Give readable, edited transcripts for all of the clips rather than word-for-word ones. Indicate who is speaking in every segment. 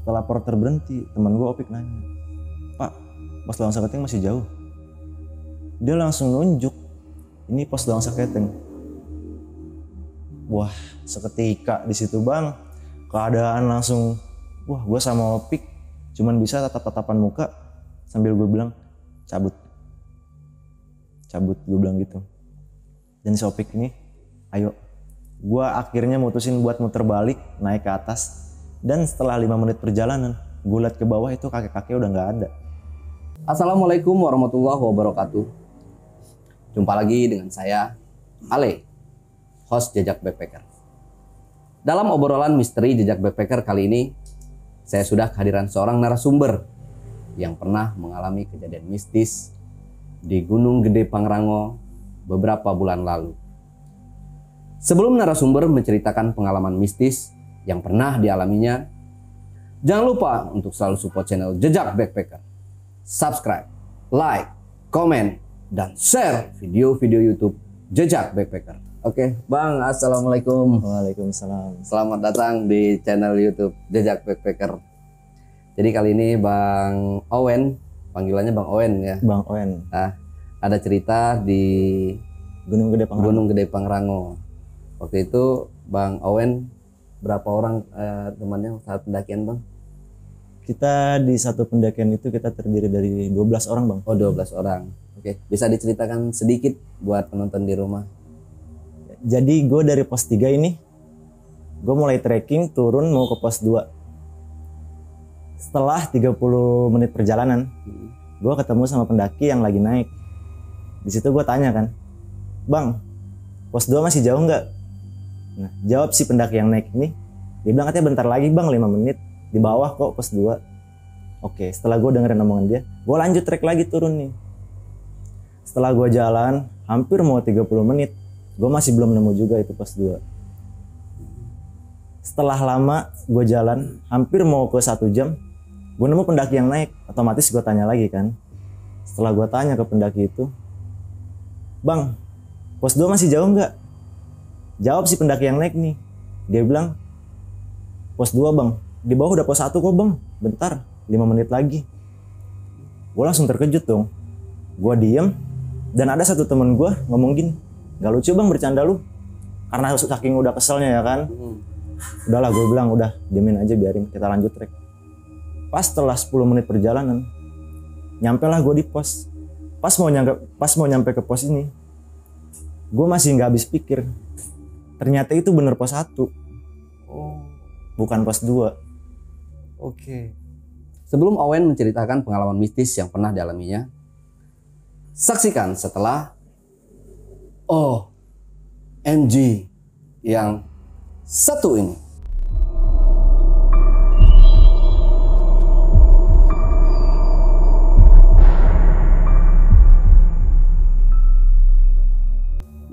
Speaker 1: Setelah porter berhenti, teman gue Opik nanya, "Pak, pos Lawang Seketeng masih jauh?" Dia langsung nunjuk, "Ini pos Lawang Seketeng." Wah, seketika di situ bang, keadaan langsung, wah gue sama Opik cuman bisa tatap-tatapan muka sambil gue bilang, cabut, gue bilang gitu. Dan si Opik ini, ayo. Gue akhirnya mutusin buat muter balik, naik ke atas. Dan setelah 5 menit perjalanan, gue liat ke bawah itu kakek-kakek udah gak ada.
Speaker 2: Assalamualaikum warahmatullahi wabarakatuh. Jumpa lagi dengan saya, Ale, host Jejak Backpacker. Dalam obrolan misteri Jejak Backpacker kali ini, saya sudah kehadiran seorang narasumber yang pernah mengalami kejadian mistis di Gunung Gede Pangrango beberapa bulan lalu. Sebelum narasumber menceritakan pengalaman mistis yang pernah dialaminya, jangan lupa untuk selalu support channel Jejak Backpacker. Subscribe, like, komen, dan share video-video YouTube Jejak Backpacker. Oke, Bang, assalamualaikum.
Speaker 1: Waalaikumsalam.
Speaker 2: Selamat datang di channel YouTube Jejak Backpacker. Jadi kali ini Bang Owen, panggilannya Bang Owen ya.
Speaker 1: Bang Owen.
Speaker 2: Nah, ada cerita di
Speaker 1: Gunung Gede Pangrango.
Speaker 2: Waktu itu Bang Owen berapa orang temannya saat pendakian, Bang?
Speaker 1: Kita di satu pendakian itu kita terdiri dari 12 orang bang.
Speaker 2: Oh, 12 orang. Oke, bisa diceritakan sedikit buat penonton di rumah?
Speaker 1: Jadi gue dari pos 3 ini, gue mulai trekking turun mau ke pos 2. Setelah 30 menit perjalanan, gue ketemu sama pendaki yang lagi naik. Di situ gue tanya kan, "Bang, pos 2 masih jauh nggak?" Nah, jawab si pendaki yang naik ini, dia bilang katanya bentar lagi bang, 5 menit. Di bawah kok pos 2. Oke, setelah gue dengerin omongan dia, gue lanjut trek lagi turun nih. Setelah gue jalan, hampir mau 30 menit, gue masih belum nemu juga itu pos 2. Setelah lama gue jalan, hampir mau ke 1 jam, gue nemu pendaki yang naik. Otomatis gue tanya lagi kan. Setelah gue tanya ke pendaki itu, "Bang, pos 2 masih jauh nggak?" Jawab si pendaki yang naik nih. Dia bilang, "Pos 2 bang, di bawah udah pos 1 kok bang, bentar, 5 menit lagi." Gue langsung terkejut dong. Gue diem, dan ada satu temen gue ngomong gini, "Gak lucu bang bercanda lu." Karena saking udah keselnya ya kan. Udahlah, gue bilang udah diemin aja, biarin kita lanjut trek. Pas setelah 10 menit perjalanan, nyampe lah gue di pos. Pas mau nyampe ke pos ini, gue masih gak habis pikir. Ternyata itu bener pos 1.
Speaker 2: Oh,
Speaker 1: bukan pos 2.
Speaker 2: oke. Sebelum Owen menceritakan pengalaman mistis yang pernah dialaminya, saksikan setelah OMG yang satu ini.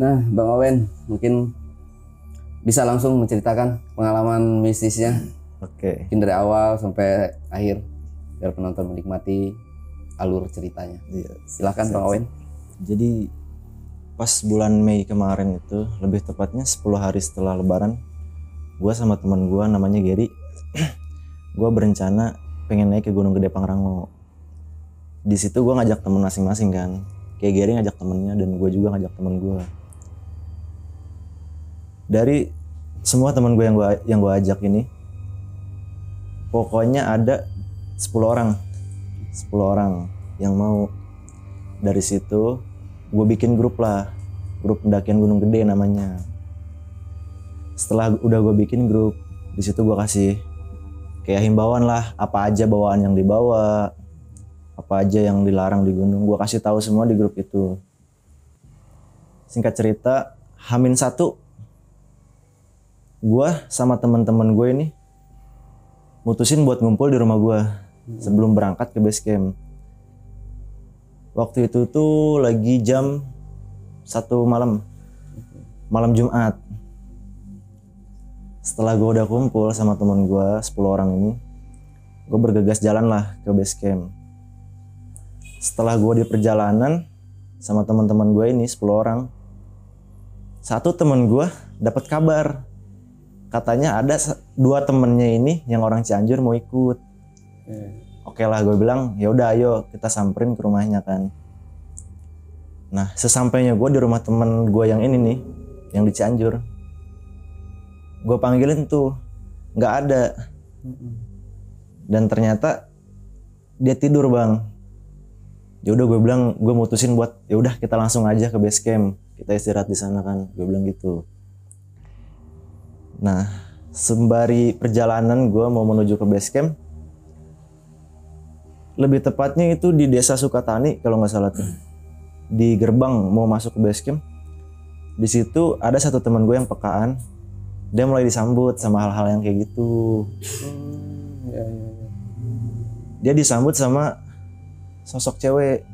Speaker 2: Nah, Bang Owen, mungkin bisa langsung menceritakan pengalaman mistisnya.
Speaker 1: Oke.
Speaker 2: Mungkin dari awal sampai akhir, biar penonton menikmati alur ceritanya.
Speaker 1: Iya.
Speaker 2: Silakan Bang Owen.
Speaker 1: Jadi pas bulan Mei kemarin itu, lebih tepatnya 10 hari setelah Lebaran, gue sama teman gue namanya Gary, gue berencana pengen naik ke Gunung Gede Pangrango. Di situ gue ngajak temen masing-masing kan. Kayak Gary ngajak temennya dan gue juga ngajak temen gue. Dari semua teman gue yang gue ajak ini, pokoknya ada 10 orang yang mau. Dari situ gue bikin grup pendakian Gunung Gede namanya. Setelah udah gue bikin grup, di situ gue kasih kayak himbauan lah, apa aja bawaan yang dibawa, apa aja yang dilarang di gunung, gue kasih tahu semua di grup itu. Singkat cerita, H-1 gue sama teman-teman gue ini mutusin buat ngumpul di rumah gue sebelum berangkat ke base camp. Waktu itu tuh lagi jam 1 malam Jumat. Setelah gue udah kumpul sama teman gue 10 orang ini, gue bergegas jalan lah ke base camp. Setelah gue di perjalanan sama teman-teman gue ini 10 orang, satu teman gue dapat kabar katanya ada 2 temennya ini yang orang Cianjur mau ikut. Oke lah, gue bilang ya udah ayo kita samperin ke rumahnya kan. Nah sesampainya gue di rumah temen gue yang ini nih, yang di Cianjur, gue panggilin tuh nggak ada. Dan ternyata dia tidur bang. Ya udah gue bilang, gue mutusin buat ya udah kita langsung aja ke base camp, kita istirahat di sana kan, gue bilang gitu. Nah sembari perjalanan gue mau menuju ke base camp, lebih tepatnya itu di desa Sukatani kalau nggak salah tuh, di gerbang mau masuk ke base camp, di situ ada satu teman gue yang pekaan, dia mulai disambut sama hal-hal yang kayak gitu. Dia disambut sama sosok cewek,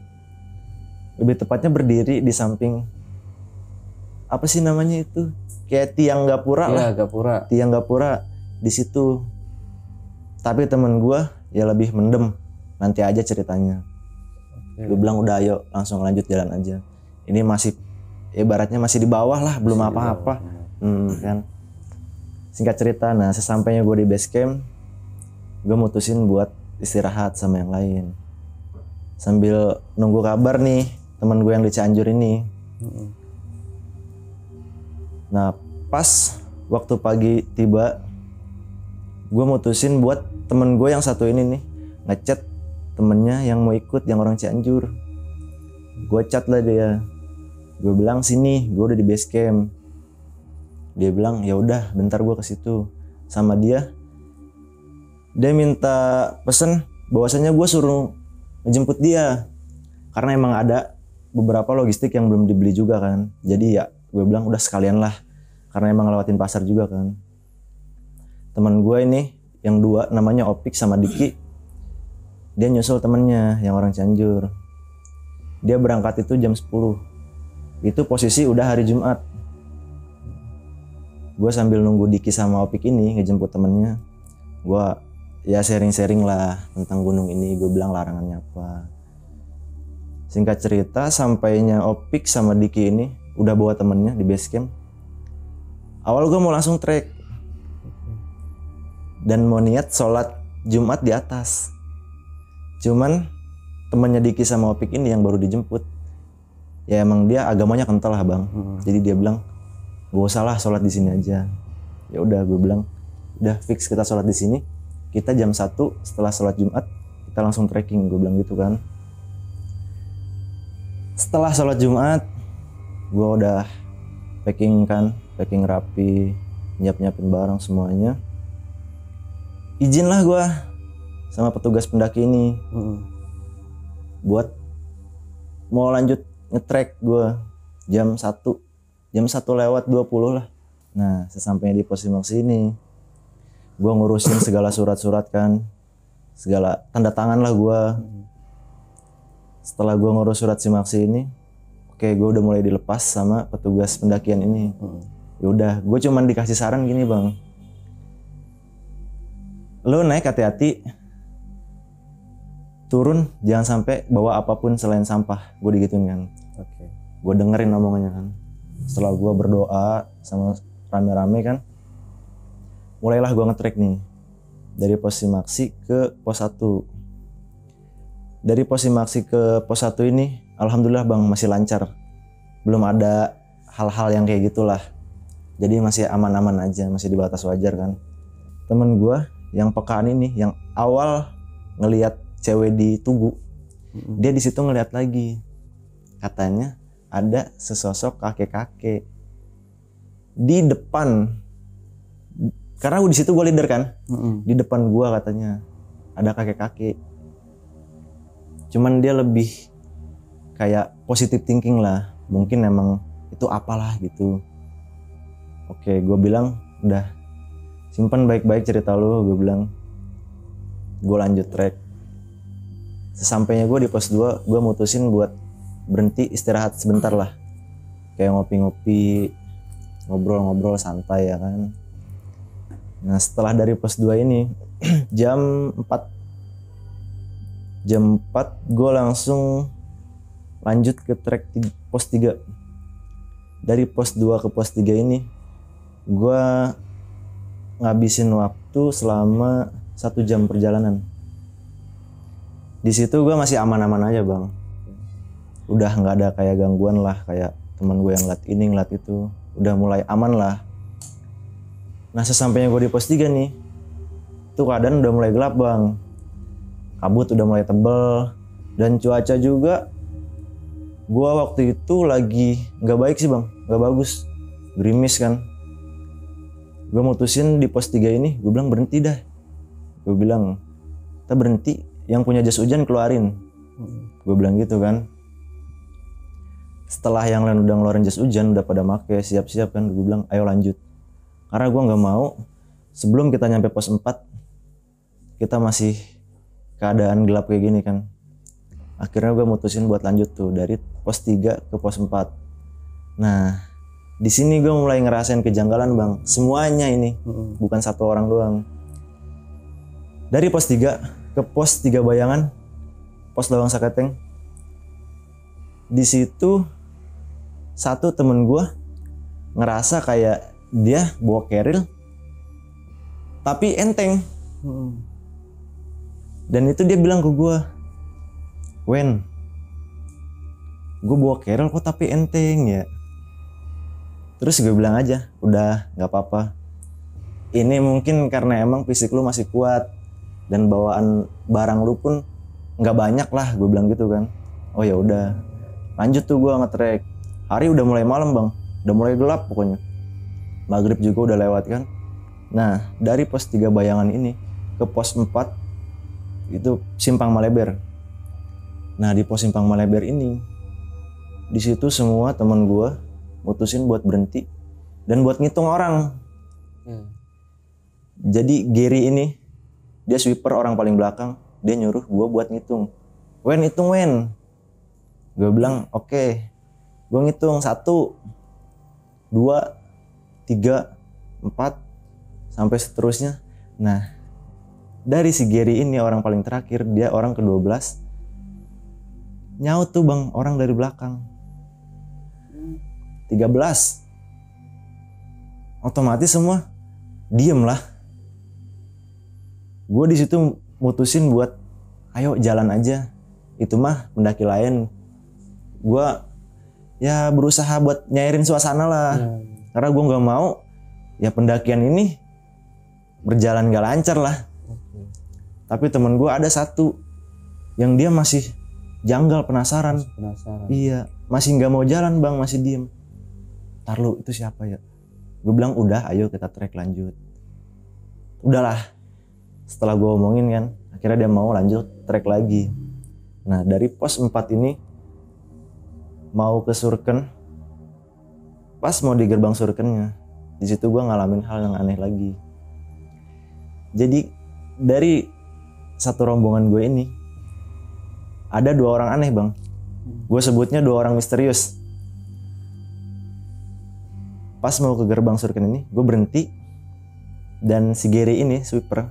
Speaker 1: lebih tepatnya berdiri di samping apa sih namanya itu, kayak tiang gapura lah.
Speaker 2: Gapura.
Speaker 1: Tiang gapura di situ. Tapi temen gue ya lebih mendem, nanti aja ceritanya. Gue bilang udah ayo langsung lanjut jalan aja. Ini masih ibaratnya masih di bawah lah, belum apa-apa. Kan. Singkat cerita, nah sesampainya gue di base camp, gue mutusin buat istirahat sama yang lain. Sambil nunggu kabar nih teman gue yang di Cianjur ini. Nah pas waktu pagi tiba, gue mutusin buat temen gue yang satu ini nih ngechat temennya yang mau ikut, yang orang Cianjur. Gue chat lah dia, gue bilang sini, gue udah di base camp. Dia bilang ya udah bentar gue ke situ sama dia. Dia minta pesen bahwasanya gue suruh ngejemput dia karena emang ada beberapa logistik yang belum dibeli juga kan. Jadi ya gue bilang udah sekalian lah karena emang lewatin pasar juga kan. Teman gue ini yang 2 namanya Opik sama Diki, dia nyusul temennya yang orang Cianjur. Dia berangkat itu jam 10. Itu posisi udah hari Jumat. Gue sambil nunggu Diki sama Opik ini ngejemput temennya, gue ya sharing-sharing lah tentang gunung ini. Gue bilang larangannya apa. Singkat cerita, sampainya Opik sama Diki ini udah bawa temennya di base camp. Awal gue mau langsung trek dan mau niat sholat Jumat di atas. Cuman temennya Diki sama Opik ini yang baru dijemput, ya emang dia agamanya kental lah bang. Jadi dia bilang gak usah lah sholat di sini aja. Ya udah, gue bilang udah fix kita sholat di sini. Kita jam 1 setelah sholat Jumat kita langsung trekking, gue bilang gitu kan. Setelah sholat Jumat gue udah packing rapi, nyiapin barang semuanya. Izin lah gue sama petugas pendaki ini buat mau lanjut ngetrek. Gue jam 1 lewat 20 lah. Nah sesampainya di pos Simaksi ini, gue ngurusin segala surat-surat kan, segala tanda tangan lah gue. Setelah gue ngurus surat Simaksi ini, oke, gue udah mulai dilepas sama petugas pendakian ini. Ya udah, gue cuman dikasih saran gini bang, lo naik hati-hati, turun jangan sampai bawa apapun selain sampah. Gue digituin kan. Gue dengerin omongannya kan. Setelah gue berdoa sama rame-rame kan, mulailah gue ngetrek nih dari pos Simaksi ke pos 1. Dari pos Simaksi ke pos 1 ini alhamdulillah bang masih lancar, belum ada hal-hal yang kayak gitulah. Jadi masih aman-aman aja, masih di batas wajar kan. Temen gue yang pekaan ini, yang awal ngelihat cewek di Tugu, dia di situ ngelihat lagi, katanya ada sesosok kakek-kakek di depan. Karena di situ gue leader kan, di depan gue katanya ada kakek-kakek. Cuman dia lebih kayak positive thinking lah, mungkin emang itu apalah gitu. Oke, gue bilang udah simpan baik-baik cerita lu, gue bilang. Gue lanjut trek. Sesampainya gue di pos 2, gue mutusin buat berhenti istirahat sebentar lah, kayak ngopi-ngopi, ngobrol-ngobrol santai ya kan. Nah setelah dari pos 2 ini jam 4 gue langsung lanjut ke trek pos 3. Dari pos 2 ke pos 3 ini gue ngabisin waktu selama 1 jam perjalanan. Di situ gue masih aman-aman aja bang. Udah nggak ada kayak gangguan lah, kayak teman gue yang ngeliat ini ngeliat itu. Udah mulai aman lah. Nah sesampainya gue di pos 3 nih, tuh keadaan udah mulai gelap bang. Kabut udah mulai tebel. Dan cuaca juga, gue waktu itu lagi nggak baik sih bang, nggak bagus. Gerimis kan. Gue mutusin di pos 3 ini, gue bilang berhenti dah. Gue bilang, kita berhenti, yang punya jas hujan keluarin. Gue bilang gitu kan. Setelah yang lain udah ngeluarin jas hujan, udah pada make, siap-siap kan, gue bilang ayo lanjut. Karena gue gak mau sebelum kita nyampe pos 4, kita masih keadaan gelap kayak gini kan. Akhirnya gue mutusin buat lanjut tuh dari pos 3 ke pos 4. Nah, di sini gue mulai ngerasain kejanggalan bang. Semuanya ini, bukan satu orang doang. Dari pos 3 ke pos 3 Bayangan, pos Lawang Saketeng. Di situ satu temen gue ngerasa kayak dia bawa keril tapi enteng. Dan itu dia bilang ke gue, Wen, gue bawa keril kok tapi enteng ya. Terus gue bilang aja, udah nggak apa-apa. Ini mungkin karena emang fisik lu masih kuat dan bawaan barang lu pun nggak banyak lah, gue bilang gitu kan. Oh ya udah, lanjut tuh gue nge-trek. Hari udah mulai malam bang, udah mulai gelap pokoknya. Maghrib juga udah lewat kan. Nah dari pos 3 Bayangan ini ke pos 4 itu Simpang Maleber. Nah di pos Simpang Maleber ini, di situ semua teman gue mutusin buat berhenti dan buat ngitung orang. Jadi Gary ini, dia sweeper orang paling belakang, dia nyuruh gue buat ngitung. Wen hitung Wen. Gue bilang oke. Gue ngitung 1, 2, 3, 4 sampai seterusnya. Nah dari si Gary ini orang paling terakhir, dia orang ke-12, nyaut tuh bang orang dari belakang 13. Otomatis semua diem lah. Gue di situ mutusin buat ayo jalan aja. Itu mah pendaki lain. Gue ya berusaha buat nyairin suasana lah. Karena gue nggak mau ya pendakian ini berjalan gak lancar lah. Tapi temen gue ada satu yang dia masih janggal, penasaran. Iya, masih nggak mau jalan bang, masih diem. Ntar lu itu siapa ya? Gue bilang udah, ayo kita trek lanjut. Udahlah. Setelah gue omongin kan, akhirnya dia mau lanjut trek lagi. Nah dari pos 4 ini mau ke Surken. Pas mau di gerbang Surkennya, di situ gue ngalamin hal yang aneh lagi. Jadi dari satu rombongan gue ini ada 2 orang aneh bang. Gue sebutnya 2 orang misterius. Pas mau ke gerbang Surken ini, gue berhenti dan si Gary ini sweeper,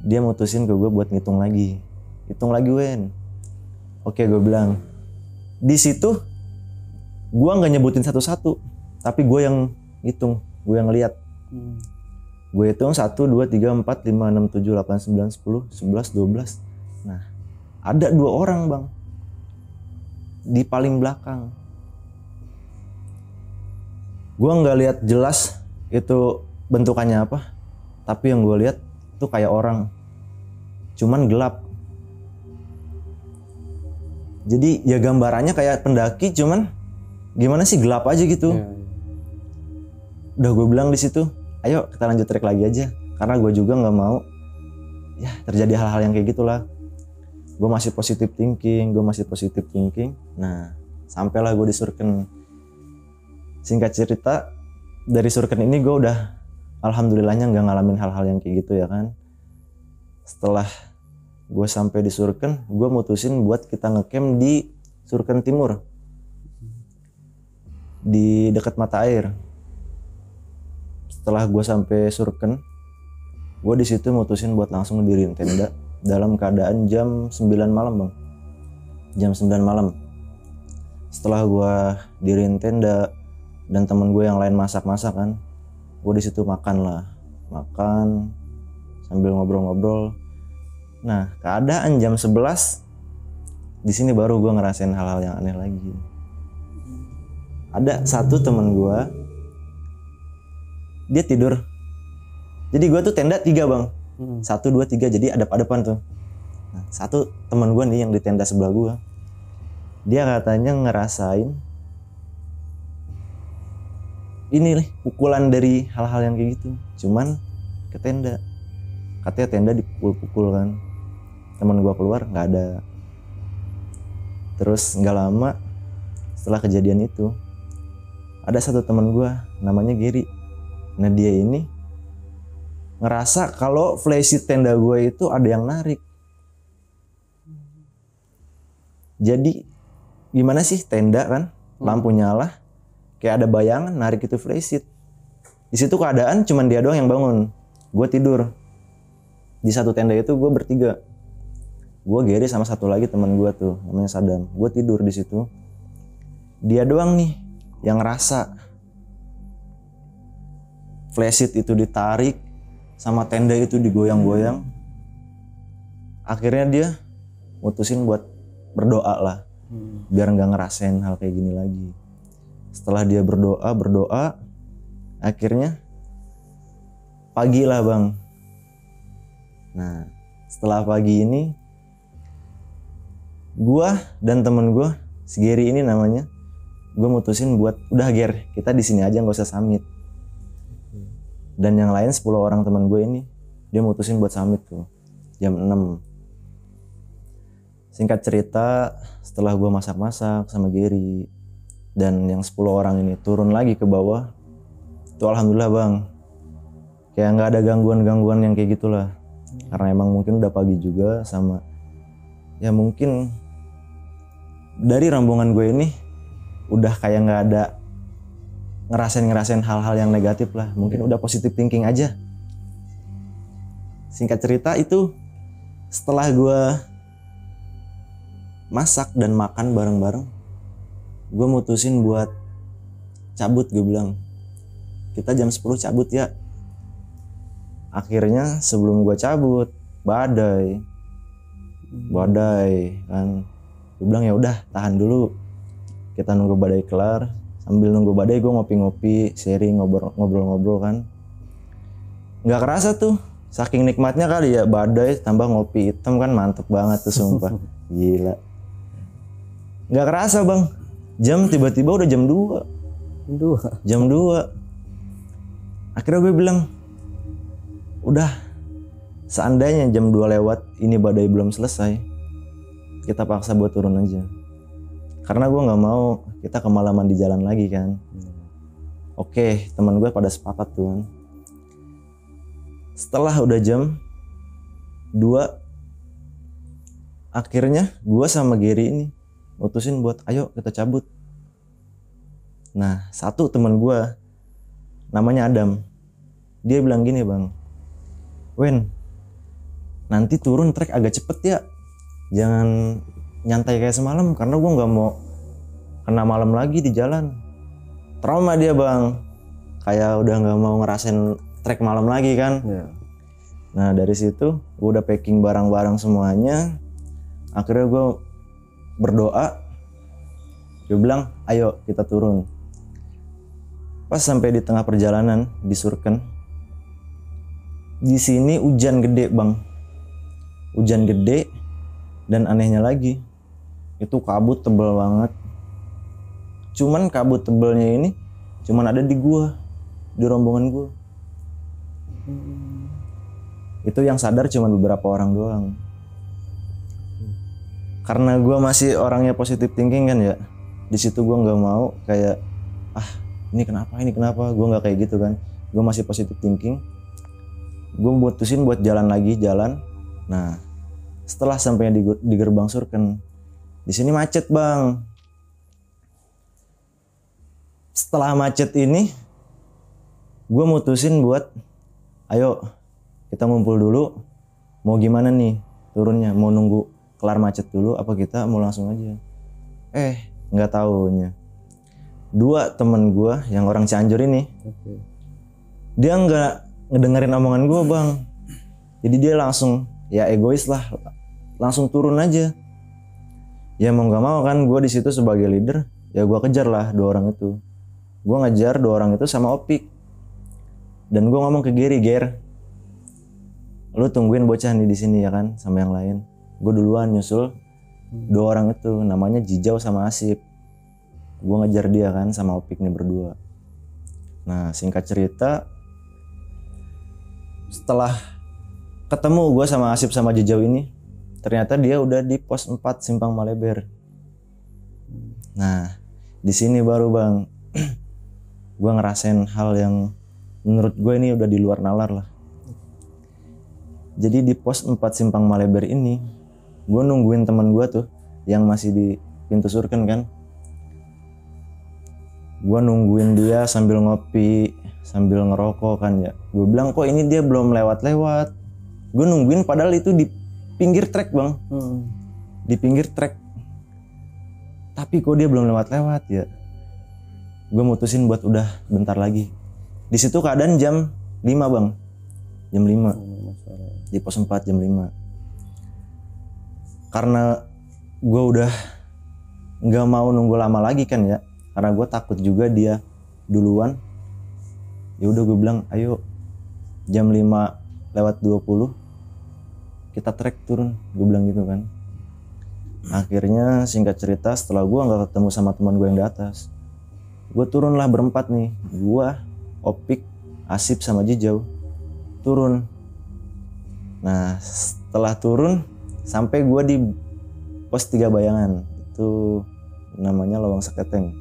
Speaker 1: dia mutusin ke gue buat ngitung lagi Wen. Oke gue bilang. Di situ gue nggak nyebutin satu-satu, tapi gue yang ngitung, gue yang lihat. Gue hitung 1, 2, 3, 4, 5, 6, 7, 8, 9, 10, 11, 12. Nah, ada 2 orang bang di paling belakang. Gue nggak lihat jelas itu bentukannya apa, tapi yang gue lihat tuh kayak orang, cuman gelap. Jadi ya gambarannya kayak pendaki, cuman gimana sih, gelap aja gitu. Udah gue bilang di situ, ayo kita lanjut trek lagi aja, karena gue juga nggak mau ya terjadi hal-hal yang kayak gitulah. Gue masih positive thinking. Nah sampailah gue di Surken. Singkat cerita, dari Surken ini gue udah alhamdulillahnya nggak ngalamin hal-hal yang kayak gitu ya kan. Setelah gue sampai di Surken, gue mutusin buat kita ngecamp di Surken Timur, di dekat mata air. Setelah gue sampai Surken, gue di situ mutusin buat langsung ngedirin tenda dalam keadaan jam 9 malam bang. Jam 9 malam. Setelah gue diriin tenda dan temen gue yang lain masak kan, gue di situ makan lah. makan sambil ngobrol-ngobrol. Nah, keadaan jam 11 di sini baru gue ngerasain hal-hal yang aneh lagi. Ada satu teman gue, dia tidur. Jadi gue tuh tenda 3 bang, 1, 2, 3, jadi adep-adepan tuh. Nah, satu teman gue nih yang di tenda sebelah gue, dia katanya ngerasain ini nih pukulan dari hal-hal yang kayak gitu, cuman ke tenda. Katanya tenda dipukul-pukul kan. Teman gue keluar nggak ada. Terus nggak lama setelah kejadian itu, ada satu teman gue namanya Giri. Nah dia ini ngerasa kalau flysheet tenda gue itu ada yang narik. Jadi gimana sih tenda kan, lampu nyala, kayak ada bayangan narik itu flysheet. Di situ keadaan cuman dia doang yang bangun. Gue tidur. Di satu tenda itu gue bertiga. Gue Gary sama satu lagi teman gue tuh namanya Sadam. Gue tidur di situ. Dia doang nih yang ngerasa flysheet itu ditarik sama tenda itu digoyang-goyang. Akhirnya dia mutusin buat berdoa lah, biar nggak ngerasain hal kayak gini lagi. Setelah dia berdoa, akhirnya pagi lah bang. Nah setelah pagi ini, gua dan temen gua, si Gary ini namanya, gua mutusin buat udah Ger, kita di sini aja nggak usah summit. Dan yang lain 10 orang teman gue ini, dia mutusin buat summit tuh jam 6. Singkat cerita, setelah gue masak-masak sama Gary dan yang 10 orang ini turun lagi ke bawah, itu alhamdulillah bang, kayak nggak ada gangguan-gangguan yang kayak gitulah. Karena emang mungkin udah pagi juga, sama ya mungkin dari rombongan gue ini udah kayak nggak ada ngerasain hal-hal yang negatif lah, mungkin udah positive thinking aja. Singkat cerita itu, setelah gue masak dan makan bareng-bareng, gue mutusin buat cabut. Gue bilang, kita jam 10 cabut ya. Akhirnya sebelum gue cabut, badai kan. Gue bilang ya udah tahan dulu, kita nunggu badai kelar. Sambil nunggu badai gue ngopi-ngopi, sharing, ngobrol-ngobrol kan. Nggak kerasa tuh, saking nikmatnya kali ya, badai tambah ngopi hitam kan, mantep banget tuh sumpah. Gila. Nggak kerasa bang, jam tiba-tiba udah jam 2. Jam 2. Akhirnya gue bilang, udah seandainya jam 2 lewat ini badai belum selesai, kita paksa buat turun aja. Karena gue nggak mau kita kemalaman di jalan lagi kan. Oke, teman gue pada sepakat tuh kan. Setelah udah jam 2, akhirnya gue sama Gary ini mutusin buat ayo kita cabut. Nah satu teman gue namanya Adam, dia bilang gini bang, Wen, nanti turun trek agak cepet ya, jangan nyantai kayak semalam, karena gue nggak mau kena malam lagi di jalan. Trauma dia bang, kayak udah nggak mau ngerasain trek malam lagi kan. Nah dari situ gue udah packing barang-barang semuanya. Akhirnya gue berdoa, gue bilang ayo kita turun. Pas sampai di tengah perjalanan di Surken, di sini hujan gede bang, hujan gede. Dan anehnya lagi, itu kabut tebal banget. Cuman kabut tebalnya ini cuman ada di gua, di rombongan gua. Itu yang sadar cuman beberapa orang doang. Karena gua masih orangnya positive thinking kan ya, di situ gua nggak mau kayak ini kenapa, gua nggak kayak gitu kan. Gua masih positive thinking. Gua mutusin buat jalan. Nah setelah sampai di gerbang Surken, di sini macet bang. Setelah macet ini, gue mutusin buat, ayo kita ngumpul dulu. Mau gimana nih turunnya? Mau nunggu kelar macet dulu, apa kita mau langsung aja? Nggak taunya, 2 temen gue yang orang Cianjur ini, dia ngedengerin omongan gue bang. Jadi dia langsung ya egois lah, langsung turun aja. Ya mau nggak mau kan gue di situ sebagai leader, ya gue kejar lah 2 orang itu. Gue ngejar 2 orang itu sama Opik. Dan gue ngomong ke Gary, Ger, lu tungguin bocah nih di sini ya kan sama yang lain. Gue duluan nyusul 2 orang itu, namanya Jijau sama Asip. Gue ngejar dia kan sama Opik nih berdua. Nah singkat cerita, setelah ketemu gue sama Asip sama Jijau ini, ternyata dia udah di pos 4 Simpang Maleber. Nah di sini baru bang, gue ngerasain hal yang menurut gue ini udah di luar nalar lah. Jadi di pos 4 Simpang Maleber ini, gue nungguin teman gue tuh yang masih di pintu Surken kan. Gue nungguin dia sambil ngopi, sambil ngerokok kan ya. Gue bilang kok ini dia belum lewat-lewat. Gue nungguin padahal itu di pinggir trek bang. Di pinggir trek. Tapi kok dia belum lewat-lewat ya. Gue mutusin buat udah bentar lagi. Di situ keadaan jam 5 bang. Jam 5. Di pos 4 jam 5. Karena gue udah gak mau nunggu lama lagi kan ya. Karena gue takut juga dia duluan. Ya udah gue bilang ayo jam 5 lewat 20 kita trek turun. Gue bilang gitu kan. Akhirnya singkat cerita setelah gue gak ketemu sama teman gue yang di atas, gue turun lah berempat nih. Gue, Opik, Asip sama Jijau turun. Nah setelah turun sampai gue di pos 3 Bayangan, itu namanya Lawang Seketeng.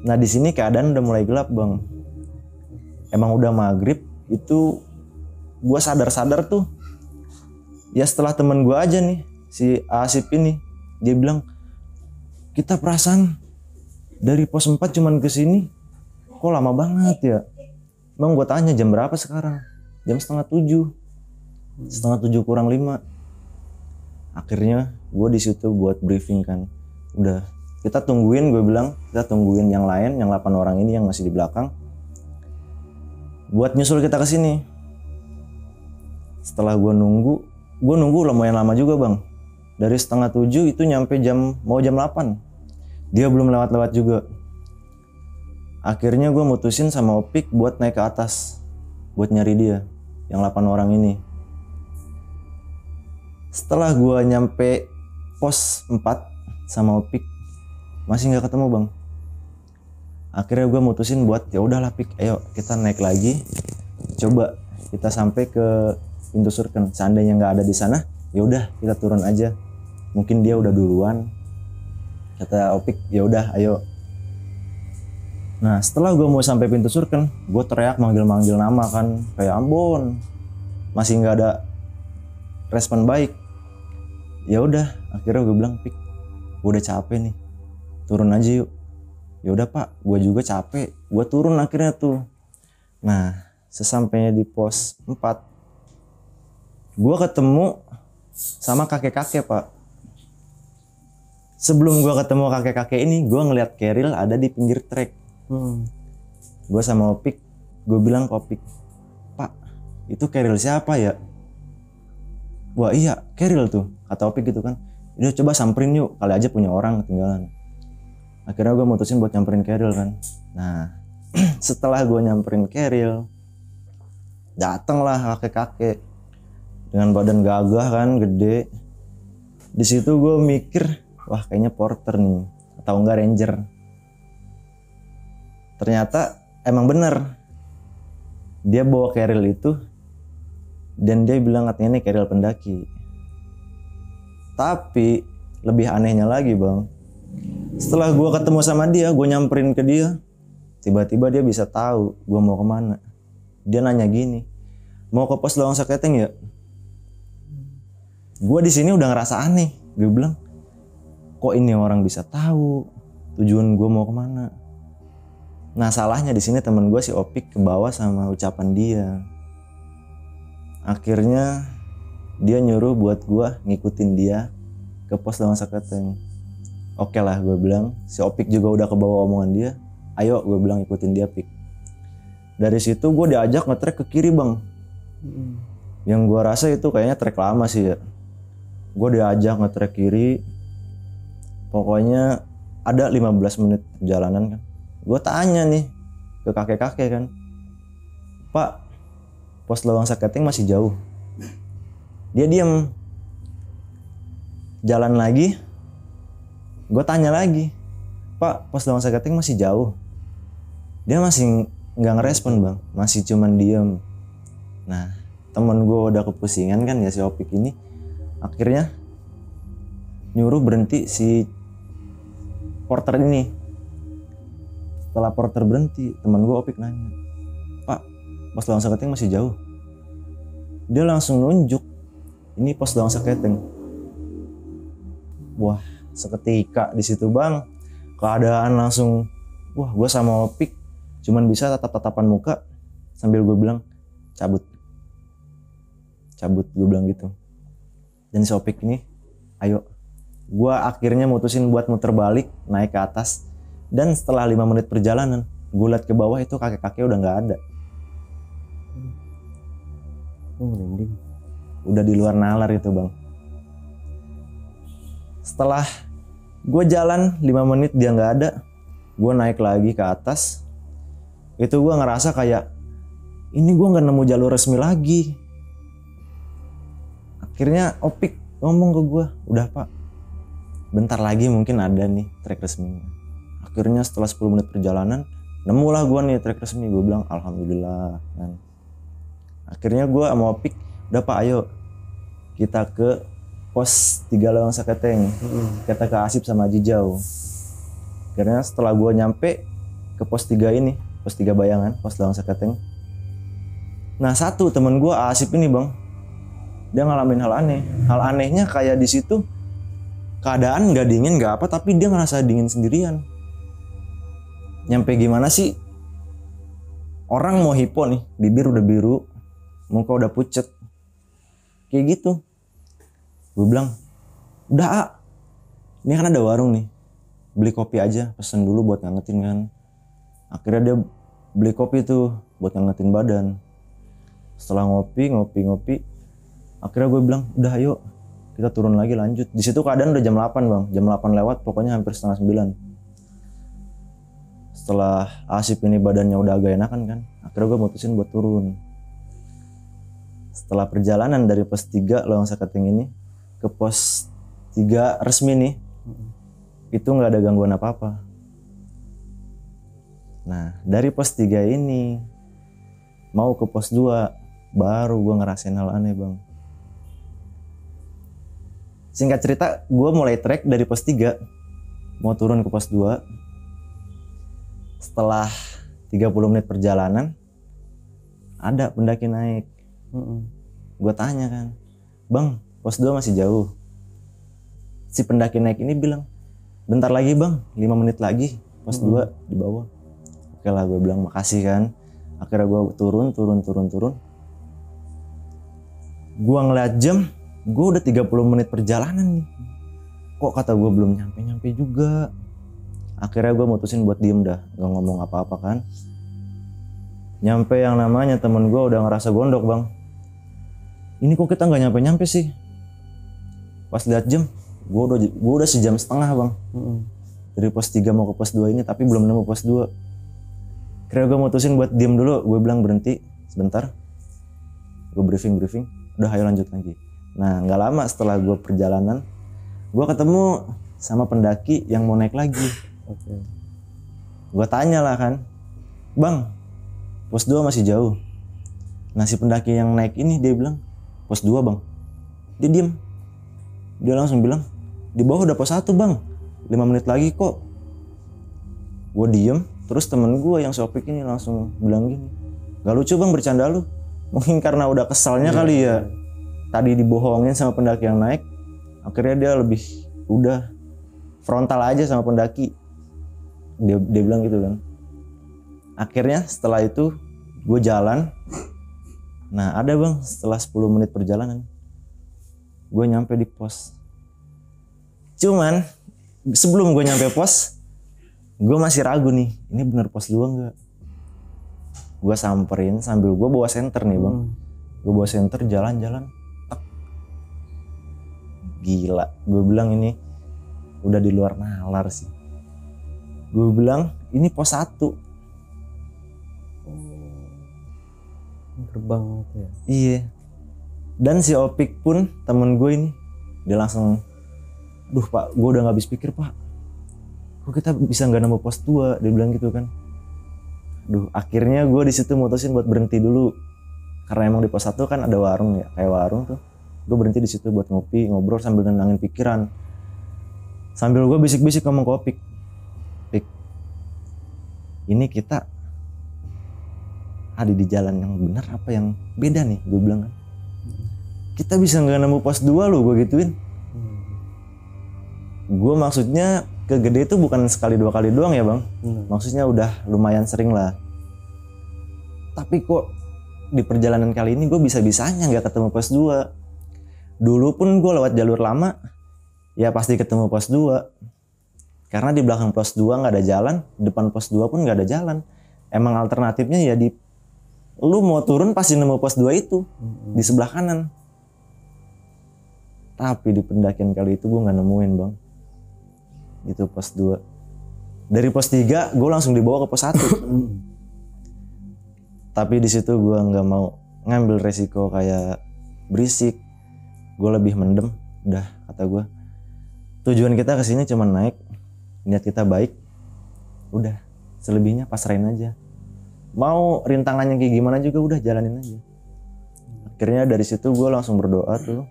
Speaker 1: Nah di sini keadaan udah mulai gelap bang. Emang udah maghrib. Itu gue sadar-sadar tuh ya setelah temen gue aja nih, si Asip ini, dia bilang kita perasaan dari pos 4 cuman ke sini kok lama banget ya. Bang gue tanya jam berapa sekarang? Jam setengah 7. Setengah 7 kurang 5. Akhirnya gue di situ buat briefing kan. Udah kita tungguin, gue bilang kita tungguin yang lain, yang 8 orang ini yang masih di belakang buat nyusul kita ke sini. Setelah gue nunggu lumayan lama juga bang. Dari setengah 7 itu nyampe mau jam 8. Dia belum lewat-lewat juga. Akhirnya gue mutusin sama Opik buat naik ke atas buat nyari dia, yang 8 orang ini. Setelah gue nyampe pos 4 sama Opik, masih nggak ketemu bang. Akhirnya gue mutusin buat ya udahlah Pik, ayo kita naik lagi, coba kita sampai ke pintu Surken. Seandainya nggak ada di sana, ya udah kita turun aja. Mungkin dia udah duluan. Kata Opik, ya udah ayo. Nah setelah gue mau sampai pintu Surken, gue teriak manggil-manggil nama kan, kayak Ambon, masih nggak ada respon baik. Ya udah, akhirnya gue bilang Pik, gue udah capek nih, turun aja yuk. Ya udah Pak, gue juga capek, gue turun akhirnya tuh. Nah sesampainya di pos 4, gue ketemu sama kakek-kakek Pak. Sebelum gue ketemu kakek-kakek ini, gue ngeliat Keril ada di pinggir trek. Gue sama Opik, gue bilang ke Opik, Pak, itu Keril siapa ya? Wah iya, Keril tuh, kata Opik gitu kan. Udah coba samperin yuk, kali aja punya orang ketinggalan. Akhirnya gue mutusin buat nyamperin Keril kan. Nah, setelah gue nyamperin Keril, datanglah kakek-kakek dengan badan gagah kan, gede. Di situ gue mikir, wah kayaknya porter nih, atau enggak ranger. Ternyata emang bener, dia bawa Keril itu dan dia bilang katanya ini Keril pendaki. Tapi lebih anehnya lagi bang, setelah gue ketemu sama dia, gue nyamperin ke dia, tiba-tiba dia bisa tahu gue mau kemana. Dia nanya gini, mau ke pos Lawang Seketeng ya? Gue di sini udah ngerasa aneh. Gue bilang, kok ini orang bisa tahu tujuan gue mau kemana? Nah salahnya di sini temen gue si Opik kebawa sama ucapan dia. Akhirnya dia nyuruh buat gue ngikutin dia ke pos Lawang Seketeng. Oke lah gue bilang, si Opik juga udah kebawa omongan dia. Ayo gue bilang ikutin dia Pik. Dari situ gue diajak nge-trek ke kiri bang. Yang gue rasa itu kayaknya trek lama sih ya. Gue diajak nge-trek kiri. Pokoknya ada 15 menit perjalanan kan. Gue tanya nih ke kakek-kakek kan. Pak, pos Lawang Saketing masih jauh. Dia diem. Jalan lagi. Gue tanya lagi. Pak, pos Lawang Saketing masih jauh. Dia masih nggak ngerespon bang. Masih cuman diem. Nah, temen gue udah kepusingan kan ya si Opik ini. Akhirnya nyuruh berhenti si porter ini. Setelah porter berhenti, temen gue Opik nanya, Pak, pos Lawang Saketing masih jauh. Dia langsung nunjuk, ini pos Lawang Saketing. Wah, seketika di situ bang, keadaan langsung, wah gue sama Opik cuman bisa tatap-tatapan muka sambil gue bilang cabut, gue bilang gitu. Dan si Opik ini, ayo. Gue akhirnya mutusin buat muter balik, naik ke atas. Dan setelah 5 menit perjalanan, gue liat ke bawah itu kakek-kakek udah gak ada. Udah di luar nalar itu bang. Setelah gue jalan 5 menit dia gak ada, gue naik lagi ke atas. Itu gue ngerasa kayak, ini gue gak nemu jalur resmi lagi. Akhirnya Opik ngomong ke gue, udah pak, bentar lagi mungkin ada nih trek resminya. Akhirnya setelah 10 menit perjalanan, nemulah gue nih trek resmi. Gue bilang alhamdulillah kan. Akhirnya gue sama Opik, udah pak ayo kita ke pos 3 Lawang Saketing. Kita ke Asip sama Jijau. Akhirnya setelah gue nyampe ke pos 3 ini, pos 3 Bayangan, pos Lawang Saketing. Nah satu temen gue Asip ini bang, dia ngalamin hal aneh. Hal anehnya kayak di situ keadaan nggak dingin nggak apa, tapi dia ngerasa dingin sendirian. Nyampe gimana sih? Orang mau hipo nih, bibir udah biru, muka udah pucet, kayak gitu. Gue bilang, udah ini kan ada warung nih, beli kopi aja, pesen dulu buat ngangetin kan. Akhirnya dia beli kopi tuh buat ngangetin badan. Setelah ngopi, akhirnya gue bilang, udah ayo kita turun lagi lanjut. Di situ keadaan udah jam 8 bang, jam 8 lewat, pokoknya hampir setengah 9. Setelah Asip ini badannya udah agak enakan kan, akhirnya gue mutusin buat turun. Setelah perjalanan dari pos 3 Lawang Saketing ini ke pos 3 resmi nih, itu nggak ada gangguan apa-apa. Nah dari pos 3 ini mau ke pos 2 baru gue ngerasain hal aneh bang. Singkat cerita, gue mulai trek dari pos 3 mau turun ke pos 2. Setelah 30 menit perjalanan, ada pendaki naik. Gue tanya kan, bang, pos 2 masih jauh. Si pendaki naik ini bilang, bentar lagi bang, 5 menit lagi, pos 2 di bawah. Oke lah, gue bilang makasih kan. Akhirnya gue turun. Gue ngeliat jam, gue udah 30 menit perjalanan nih. Kok kata gue belum nyampe juga. Akhirnya gue mutusin buat diem dah, gak ngomong apa-apa kan. Nyampe yang namanya temen gue udah ngerasa gondok bang. Ini kok kita gak nyampe sih. Pas lihat jam, gue udah sejam setengah bang. Dari pos 3 mau ke pos 2 ini, tapi belum nemu pos 2. Akhirnya gue mutusin buat diem dulu, gue bilang berhenti sebentar. Gue briefing, udah ayo lanjut lagi. Nah gak lama setelah gue perjalanan, gue ketemu sama pendaki yang mau naik lagi. Gue tanya lah kan, bang, pos 2 masih jauh. Nah si pendaki yang naik ini dia bilang, pos 2 bang. Dia diem. Dia langsung bilang, di bawah udah pos 1 bang, 5 menit lagi kok. Gue diem, terus temen gue yang Sopik ini langsung bilang gini, gak lucu bang bercanda lu. Mungkin karena udah kesalnya kali ya, tadi dibohongin sama pendaki yang naik. Akhirnya dia lebih udah frontal aja sama pendaki. Dia bilang gitu kan. Akhirnya setelah itu gue jalan. Nah ada bang, setelah 10 menit perjalanan gue nyampe di pos. Cuman sebelum gue nyampe pos, gue masih ragu nih, ini bener pos 2 enggak? Gue samperin sambil gue bawa senter nih bang. Gue bawa senter jalan-jalan. Gila, gue bilang ini udah di luar nalar sih. Gue bilang ini pos 1.
Speaker 2: Terbang gitu ya.
Speaker 1: Iya. Dan si Opik pun temen gue ini, dia langsung, duh pak, gue udah gak habis pikir pak. Kok kita bisa nggak nemu pos 2? Dia bilang gitu kan. Duh, akhirnya gue di situ mutusin buat berhenti dulu. Karena emang di pos 1 kan ada warung ya, kayak warung tuh. Gue berhenti di situ buat ngopi, ngobrol sambil nenangin pikiran. Sambil gue bisik-bisik ngomong ke Opik. Pik, ini kita ada di jalan yang benar apa yang beda nih? Gue bilang kan. Kita bisa nggak nemu pos 2 loh, gue gituin. Gue maksudnya ke Gede itu bukan sekali 2 kali doang ya bang. Maksudnya udah lumayan sering lah. Tapi kok di perjalanan kali ini gue bisa-bisanya nggak ketemu pos 2. Dulu pun gue lewat jalur lama, ya pasti ketemu pos 2. Karena di belakang pos 2 nggak ada jalan, depan pos 2 pun nggak ada jalan. Emang alternatifnya ya lu mau turun pasti nemu pos 2 itu, di sebelah kanan. Tapi di pendakian kali itu gue nggak nemuin bang. Itu pos 2. Dari pos 3 gue langsung dibawa ke pos 1. Tapi di situ gue nggak mau ngambil resiko kayak berisik. Gue lebih mendem, udah kata gue. Tujuan kita kesini cuma naik, niat kita baik, udah selebihnya pasrahin aja. Mau rintangannya kayak gimana juga udah jalanin aja. Akhirnya dari situ gue langsung berdoa tuh.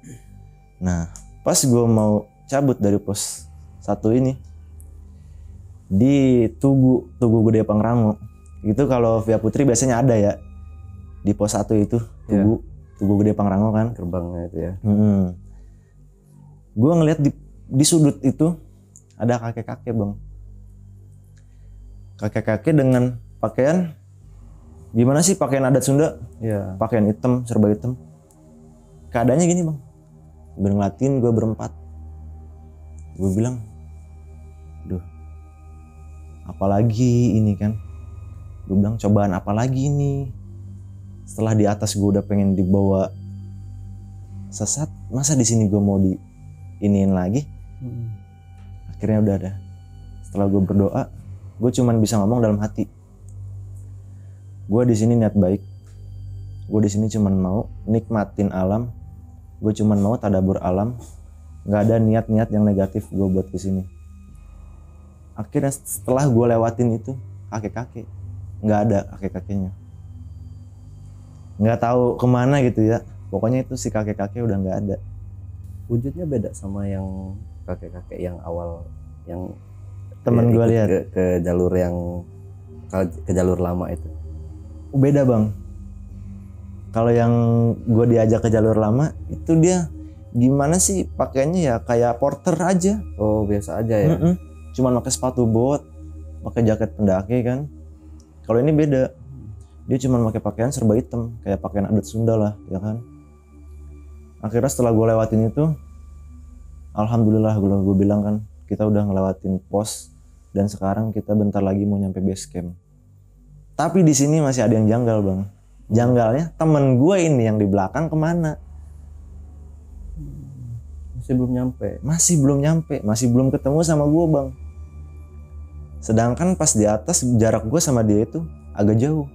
Speaker 1: Nah pas gue mau cabut dari pos 1 ini, di Tugu Gede Pangrango, itu kalau Via Putri biasanya ada ya di pos 1 itu Tugu Gede Pangrango kan,
Speaker 2: Gerbangnya itu ya.
Speaker 1: Gue ngeliat di sudut itu ada kakek-kakek bang. Kakek-kakek dengan pakaian gimana sih, pakaian adat Sunda?
Speaker 2: Iya.
Speaker 1: Pakaian hitam, serba hitam. Keadaannya gini bang, gue ngeliatin, gue berempat. Gue bilang, duh, apalagi ini kan? Gue bilang cobaan apa lagi ini? Setelah di atas gue udah pengen dibawa sesat, masa di sini gue mau diiniin lagi? Akhirnya udah ada. Setelah gue berdoa, gue cuman bisa ngomong dalam hati. Gue di sini niat baik. Gue di sini cuman mau nikmatin alam. Gue cuman mau tadabur alam. Gak ada niat-niat yang negatif gue buat kesini. Akhirnya setelah gue lewatin itu kakek-kakek, nggak ada kakek-kakeknya. Nggak tahu kemana gitu ya. Pokoknya itu si kakek-kakek udah nggak ada.
Speaker 2: Wujudnya beda sama yang kakek-kakek yang awal, yang
Speaker 1: Temen gue lihat
Speaker 2: ke jalur ke jalur lama itu.
Speaker 1: Beda bang. Kalau yang gue diajak ke jalur lama itu dia gimana sih pakaiannya ya kayak porter aja.
Speaker 2: Oh biasa aja ya.
Speaker 1: Cuman pakai sepatu bot, pakai jaket pendaki kan. Kalau ini beda. Dia cuma pakai pakaian serba hitam, kayak pakaian adat Sunda lah, ya kan. Akhirnya setelah gue lewatin itu, alhamdulillah gue bilang kan, kita udah ngelewatin pos dan sekarang kita bentar lagi mau nyampe base camp. Tapi di sini masih ada yang janggal bang. Janggalnya temen gue ini yang di belakang kemana?
Speaker 2: Masih belum nyampe.
Speaker 1: Masih belum ketemu sama gue bang. Sedangkan pas di atas jarak gue sama dia itu agak jauh.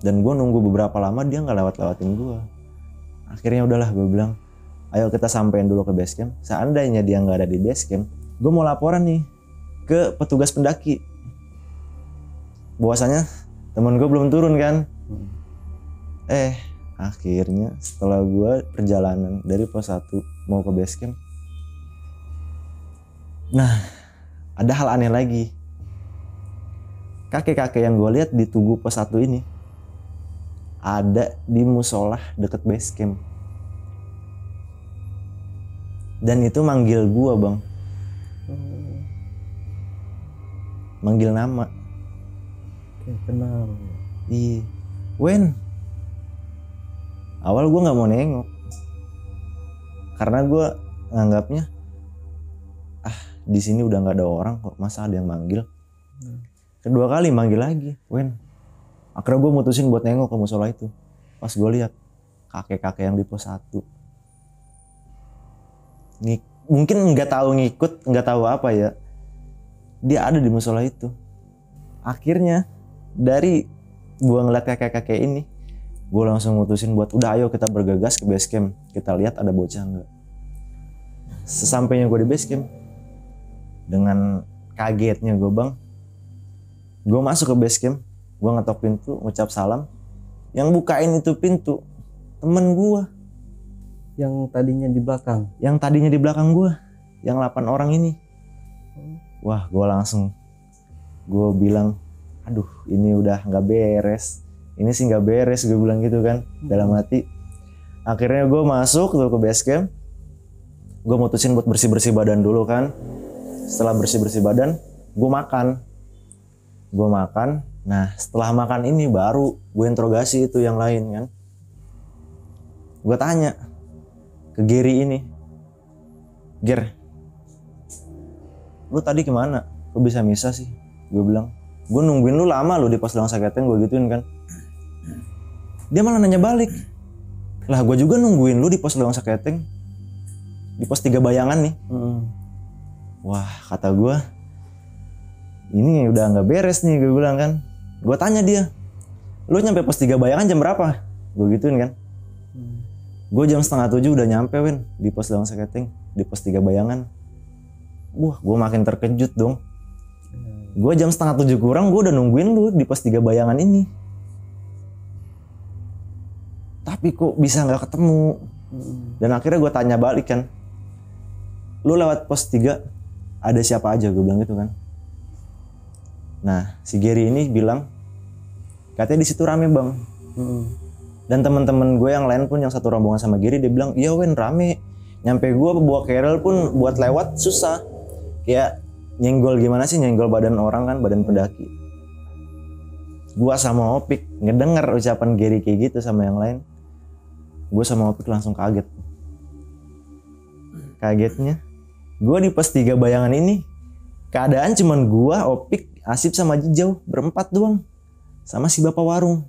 Speaker 1: Dan gue nunggu beberapa lama dia nggak lewat-lewatin gue. Akhirnya udahlah gue bilang, ayo kita sampein dulu ke base camp. Seandainya dia nggak ada di base camp, gue mau laporan nih ke petugas pendaki. Bahwasanya temen gue belum turun kan. Akhirnya setelah gue perjalanan dari pos 1 mau ke base camp, nah ada hal aneh lagi. Kakek-kakek yang gue lihat di Tugu pos 1 ini ada di musola deket base camp. Dan itu manggil gue bang. Manggil nama.
Speaker 2: Kayak kenal.
Speaker 1: Iya. Wen. Awal gue gak mau nengok. Karena gue nganggapnya di sini udah gak ada orang kok, masa ada yang manggil. Kedua kali manggil lagi, Wen. Akhirnya gue mutusin buat nengok ke musola itu. Pas gue lihat kakek-kakek yang di pos 1. Mungkin nggak tahu ngikut, nggak tahu apa ya. Dia ada di musola itu. Akhirnya dari gue ngeliat kakek-kakek ini, gue langsung mutusin buat udah ayo kita bergegas ke base camp. Kita lihat ada bocah nggak. Sesampainya gue di base camp, dengan kagetnya gue bang, gue masuk ke base camp, gue ngetok pintu, ngucap salam. Yang bukain itu pintu temen gue.
Speaker 2: Yang tadinya di belakang?
Speaker 1: Yang tadinya di belakang gue, yang 8 orang ini. Wah, gue bilang, aduh ini udah nggak beres. Ini sih nggak beres, gue bilang gitu kan dalam hati. Akhirnya gue masuk tuh ke base camp. Gue mutusin buat bersih-bersih badan dulu kan. Setelah bersih-bersih badan, gue makan. Nah setelah makan ini baru gue interogasi itu yang lain kan. Gue tanya ke Gary ini, Ger, lu tadi kemana? Lu bisa misa sih? Gue bilang, gue nungguin lu lama lu di pos Lawang Saketeng, gue gituin kan. Dia malah nanya balik, lah gue juga nungguin lu di pos Lawang Saketeng, di pos 3 Bayangan nih. Wah kata gue, ini udah nggak beres nih, gue bilang kan. Gue tanya dia, lu nyampe pos 3 Bayangan jam berapa? Gue gituin kan. Gue jam 6:30 udah nyampe Wen di pos Lawang Saketeng, di pos 3 Bayangan. Wah gue makin terkejut dong. Gue jam 6:30 kurang gue udah nungguin lu di pos 3 Bayangan ini. Tapi kok bisa gak ketemu. Dan akhirnya gue tanya balik kan, lu lewat pos 3 ada siapa aja, gue bilang gitu kan. Nah si Gary ini bilang katanya di situ rame bang. Dan teman-teman gue yang lain pun yang satu rombongan sama Gary, dia bilang iya Wen rame. Nyampe gue bawa kerel pun buat lewat susah. Kayak nyenggol gimana sih, nyenggol badan orang kan, badan pendaki. Gue sama Opik ngedenger ucapan Gary kayak gitu sama yang lain. Gue sama Opik langsung kaget. Kagetnya gue di pos 3 Bayangan ini keadaan cuman gue, Opik, Asip sama Jijau berempat doang. Sama si bapak warung.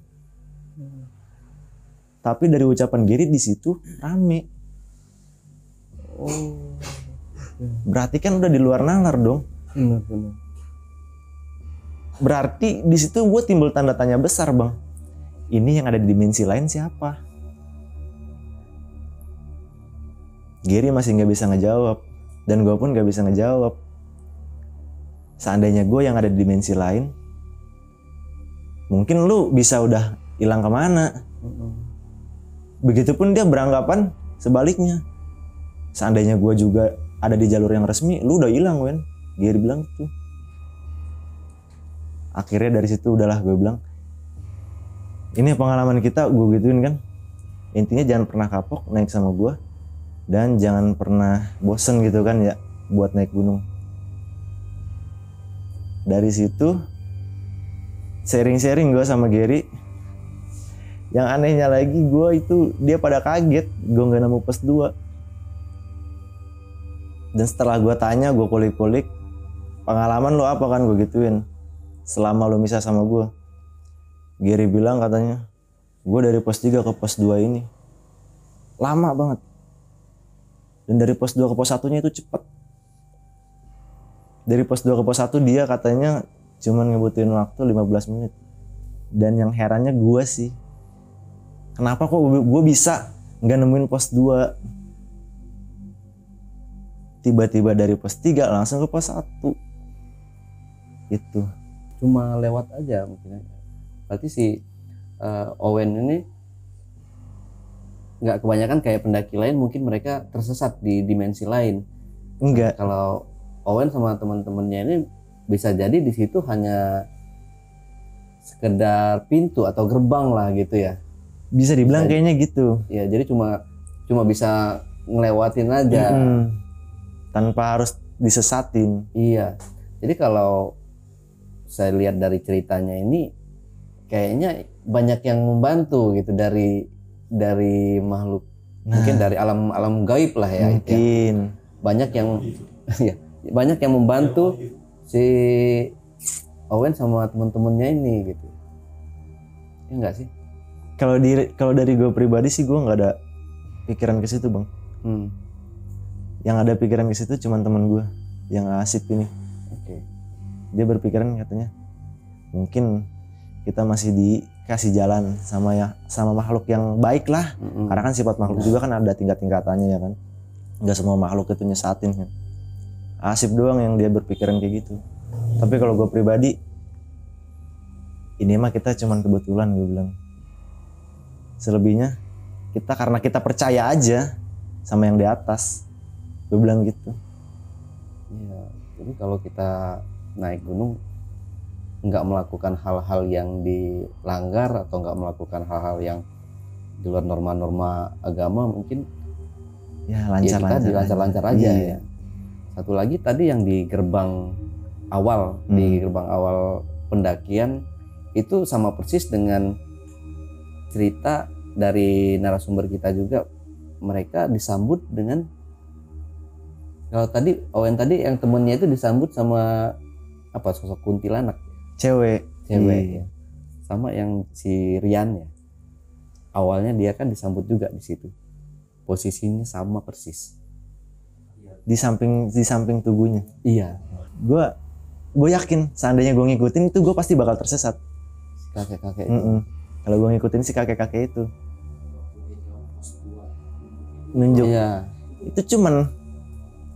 Speaker 1: Tapi dari ucapan Gary di situ rame. Berarti kan udah di luar nalar dong.
Speaker 2: Benar.
Speaker 1: Berarti di situ gue timbul tanda tanya besar bang. Ini yang ada di dimensi lain siapa? Gary masih nggak bisa ngejawab dan gue pun nggak bisa ngejawab. Seandainya gue yang ada di dimensi lain, mungkin lu bisa udah hilang kemana. Begitupun dia beranggapan sebaliknya. Seandainya gue juga ada di jalur yang resmi, lu udah hilang Wen. Gary bilang gitu. Akhirnya dari situ udahlah gue bilang, ini pengalaman kita, gue gituin kan. Intinya jangan pernah kapok naik sama gue. Dan jangan pernah bosen gitu kan ya buat naik gunung. Dari situ sharing-sharing gue sama Gary. Yang anehnya lagi gue itu dia pada kaget gue gak nemu pos 2. Dan setelah gue tanya, gue kulik-kulik, pengalaman lo apa kan, gue gituin selama lo misah sama gue. Gary bilang katanya, gue dari pos 3 ke pos 2 ini lama banget. Dan dari pos 2 ke pos 1 nya itu cepet. Dari pos 2 ke pos 1 dia katanya cuman ngebutuhin waktu 15 menit. Dan yang herannya gue sih, kenapa kok gue bisa nggak nemuin pos 2? Tiba-tiba dari pos 3 langsung ke pos 1. Itu.
Speaker 2: Cuma lewat aja mungkin. Berarti si Owen ini nggak kebanyakan kayak pendaki lain, mungkin mereka tersesat di dimensi lain.
Speaker 1: Enggak.
Speaker 2: Kalau Owen sama teman-temannya ini bisa jadi di situ hanya sekedar pintu atau gerbang lah gitu ya.
Speaker 1: Bisa dibilang kayaknya gitu.
Speaker 2: Ya, jadi cuma bisa ngelewatin aja.
Speaker 1: Tanpa harus disesatin.
Speaker 2: Iya. Jadi kalau saya lihat dari ceritanya ini kayaknya banyak yang membantu gitu dari makhluk. Mungkin dari alam gaib lah ya.
Speaker 1: Mungkin.
Speaker 2: Ya. Banyak yang ya, banyak yang membantu si Owen sama teman-temannya ini gitu. Ya enggak sih?
Speaker 1: Kalau dari gue pribadi sih gue nggak ada pikiran ke situ bang. Yang ada pikiran ke situ cuman teman gue yang Asip ini.
Speaker 2: Oke.
Speaker 1: Dia berpikiran katanya mungkin kita masih dikasih jalan sama makhluk yang baik lah. Karena kan sifat makhluk juga kan ada tingkat-tingkatannya ya kan. Nggak semua makhluk itu nyesatin kan. Asip doang yang dia berpikiran kayak gitu. Tapi kalau gue pribadi, ini mah kita cuman kebetulan gue bilang. Selebihnya karena kita percaya aja sama yang di atas. Gue bilang gitu.
Speaker 2: Iya. Jadi kalau kita naik gunung nggak melakukan hal-hal yang dilanggar atau nggak melakukan hal-hal yang di luar norma-norma agama, mungkin
Speaker 1: Ya
Speaker 2: kita lancar-lancar aja
Speaker 1: Iya.
Speaker 2: ya. Satu lagi tadi yang di gerbang awal, di gerbang awal pendakian itu sama persis dengan cerita dari narasumber kita juga. Mereka disambut dengan, kalau tadi Owen tadi yang temennya itu disambut sama apa, sosok kuntilanak,
Speaker 1: Cewek.
Speaker 2: cewek ya. Sama yang si Rian ya. Awalnya dia kan disambut juga di situ. Posisinya sama persis.
Speaker 1: Di samping tubuhnya.
Speaker 2: Iya.
Speaker 1: Gue yakin seandainya gue ngikutin itu gue pasti bakal tersesat.
Speaker 2: Kakek-kakek itu.
Speaker 1: Kalau gue ngikutin si kakek-kakek itu nunjuk.
Speaker 2: Iya.
Speaker 1: Itu cuman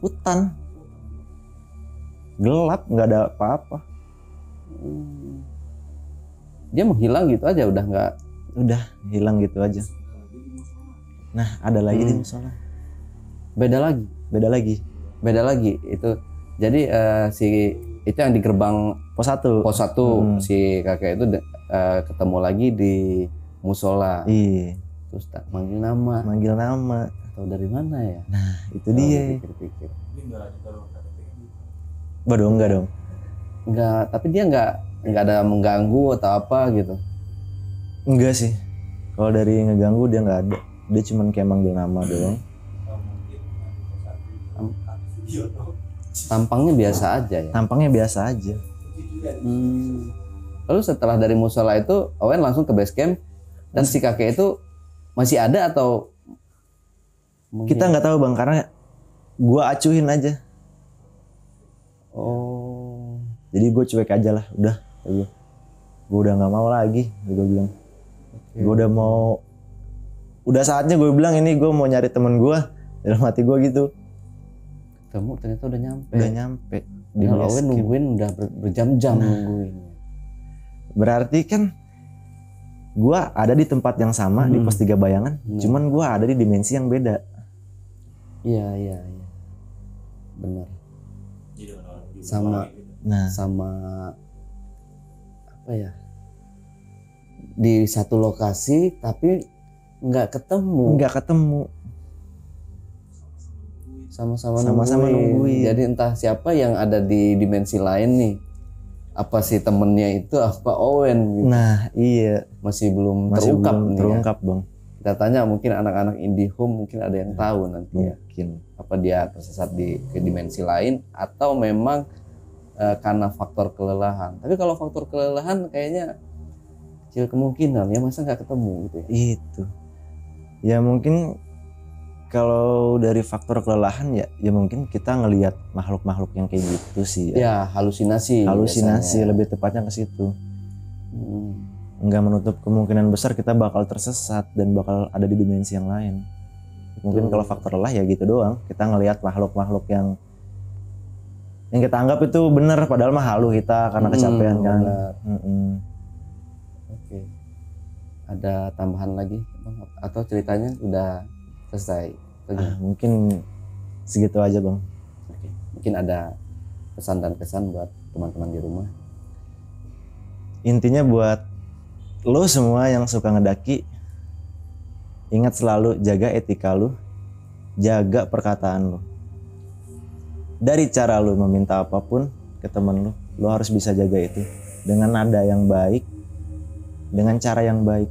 Speaker 1: hutan gelap, nggak ada apa-apa.
Speaker 2: Dia menghilang gitu aja, udah nggak.
Speaker 1: Udah hilang gitu aja. Nah ada lagi di musola.
Speaker 2: Beda lagi. Beda lagi itu. Jadi si itu yang di gerbang
Speaker 1: Pos 1.
Speaker 2: pos 1 si kakek itu ketemu lagi di musola.
Speaker 1: Iya.
Speaker 2: Terus tak manggil nama. Atau dari mana ya?
Speaker 1: Nah itu dia.
Speaker 2: Pikir-pikir.
Speaker 1: Waduh enggak dong.
Speaker 2: Enggak, tapi dia enggak ada mengganggu atau apa gitu.
Speaker 1: Enggak sih. Kalau dari ngeganggu dia nggak ada. Dia cuman kayak manggil nama doang.
Speaker 2: Tampangnya biasa aja ya.
Speaker 1: Tampangnya biasa aja.
Speaker 2: Lalu setelah dari musola itu Owen langsung ke base camp dan si kakek itu masih ada atau mungkin?
Speaker 1: Kita nggak tahu bang karena gua acuhin aja.
Speaker 2: Oh.
Speaker 1: Jadi gue cuek aja lah, udah. Gue udah nggak mau lagi, gue bilang. Gue udah saatnya gue bilang ini gue mau nyari temen gue. Dalam hati gue gitu.
Speaker 2: Kamu ternyata udah nyampe.
Speaker 1: Udah nyampe. Di
Speaker 2: Kalau
Speaker 1: base
Speaker 2: Owen
Speaker 1: camp.
Speaker 2: nungguin udah berjam-jam nungguin.
Speaker 1: Berarti kan gue ada di tempat yang sama di pos 3 Bayangan. Cuman gue ada di dimensi yang beda.
Speaker 2: Iya. Benar. Sama apa ya? Di satu lokasi tapi nggak ketemu. Sama-sama nungguin. Jadi entah siapa yang ada di dimensi lain nih. Apa sih temennya itu apa Owen gitu.
Speaker 1: Nah iya.
Speaker 2: Masih belum
Speaker 1: terungkap bang.
Speaker 2: Kita tanya mungkin anak-anak IndiHome mungkin ada yang tahu nanti ya.
Speaker 1: Mungkin.
Speaker 2: Apa dia tersesat ke dimensi lain atau memang karena faktor kelelahan. Tapi kalau faktor kelelahan kayaknya kecil kemungkinan ya, masa nggak ketemu gitu ya.
Speaker 1: Itu. Ya mungkin kalau dari faktor kelelahan ya mungkin kita ngelihat makhluk-makhluk yang kayak gitu sih.
Speaker 2: Ya halusinasi biasanya.
Speaker 1: Lebih tepatnya ke situ. Nggak menutup kemungkinan besar kita bakal tersesat dan bakal ada di dimensi yang lain. Mungkin kalau faktor lelah ya gitu doang. Kita ngelihat makhluk-makhluk yang kita anggap itu benar padahal mah halu kita karena kecapean kan.
Speaker 2: Oke. Ada tambahan lagi Bang? Atau ceritanya udah selesai?
Speaker 1: Mungkin segitu aja bang.
Speaker 2: Oke. Mungkin ada pesan dan kesan buat teman-teman di rumah.
Speaker 1: Intinya buat lo semua yang suka ngedaki, ingat selalu jaga etika lo, jaga perkataan lo. Dari cara lo meminta apapun ke teman lo harus bisa jaga itu dengan nada yang baik, dengan cara yang baik.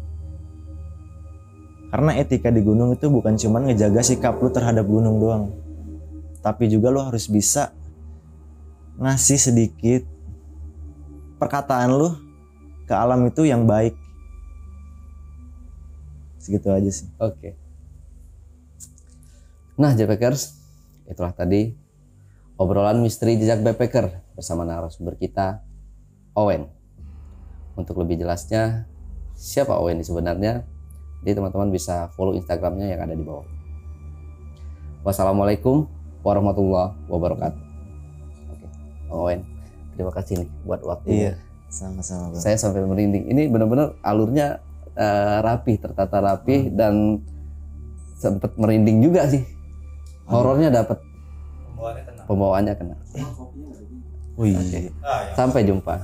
Speaker 1: Karena etika di gunung itu bukan cuma ngejaga sikap lo terhadap gunung doang, tapi juga lo harus bisa ngasih sedikit perkataan lo ke alam itu yang baik. Segitu aja sih.
Speaker 2: Oke. Nah, JPKers, itulah tadi obrolan misteri jejak backpacker bersama narasumber kita, Owen. Untuk lebih jelasnya, siapa Owen sebenarnya? Jadi teman-teman bisa follow Instagramnya yang ada di bawah. Wassalamualaikum warahmatullahi wabarakatuh. Oke, Owen, terima kasih nih buat waktunya.
Speaker 1: Iya, sama-sama Bang.
Speaker 2: Saya sampai merinding. Ini benar-benar alurnya rapi, tertata rapi dan sempet merinding juga sih. Horornya dapat, pembawaannya kena.
Speaker 1: Wih.
Speaker 2: Oke. Sampai jumpa.